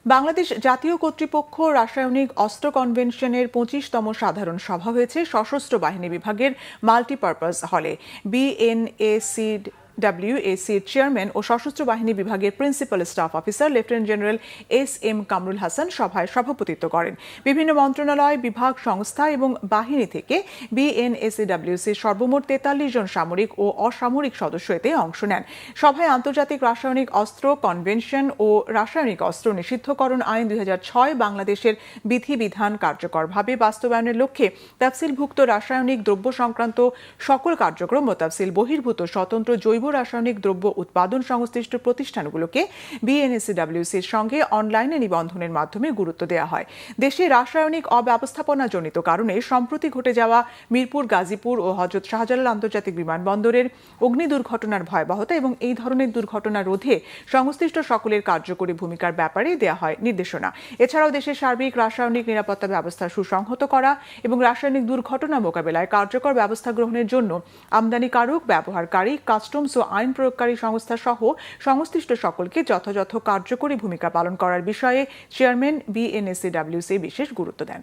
বাংলাদেশ জাতীয় কর্তৃপক্ষ রাসায়নিক অস্ত্র কনভেনশনের ২৫তম সাধারণ সভা হয়েছে সশস্ত্র বাহিনী বিভাগের মাল্টিপারপাস হলে। বিএনএসিডব্লিউএসির চেয়ারম্যান ও সশস্ত্র বাহিনী বিভাগের principal staff officer lieutenant general SM. Kamrul Hasan সভায় সভাপতিত্ব করেন। বিভিন্ন মন্ত্রণালয়, বিভাগ, সংস্থা এবং বাহিনী থেকে বিএনএসিডব্লিউসির সর্বমোট ৪৩ জন সামরিক ও অসামরিক সদস্য এতে অংশ নেন। সভায় আন্তর্জাতিক রাসায়নিক অস্ত্র কনভেনশন ও রাসায়নিক অস্ত্র নিষিদ্ধকরণ আইন ২০০৬ বাংলাদেশের বিধিবিধান কার্যকরভাবে বাস্তবায়নের লক্ষ্যে তাফসিলভুক্ত রাসায়নিক দ্রব্য সংক্রান্ত সকল কার্যক্রম ও তাফসিল বহির্ভূত স্বতন্ত্র জৈব রাসায়নিক দ্রব্য উৎপাদন সংশ্লিষ্ট প্রতিষ্ঠানগুলোকে বিএনএসিডব্লিউসির সঙ্গে অনলাইনে নিবন্ধনের মাধ্যমে গুরুত্ব দেওয়া হয়। দেশে রাসায়নিক অব্যবস্থাপনাজনিত কারণে সম্প্রতি ঘটে যাওয়া মিরপুর, গাজীপুর ও হযরত শাহজালাল আন্তর্জাতিক বিমানবন্দরের অগ্নি দুর্ঘটনার ভয়াবহতা এবং এই ধরনের দুর্ঘটনা রোধে সংশ্লিষ্ট সকলের কার্যকরী ভূমিকার ব্যাপারে দেওয়া হয় নির্দেশনা। এছাড়াও দেশের সার্বিক রাসায়নিক নিরাপত্তা ব্যবস্থা সুসংহত করা এবং রাসায়নিক দুর্ঘটনা মোকাবেলায় কার্যকর ব্যবস্থা গ্রহণের জন্য আমদানিকারক, ব্যবহারকারী, কাস্টমস ও আইন প্রয়োগকারী সংস্থা সহ সংশ্লিষ্ট সকলকে যথাযথ কার্যকরী ভূমিকা পালন করার বিষয়ে চেয়ারম্যান বিএনএসিডব্লিউসি বিশেষ গুরুত্ব দেন।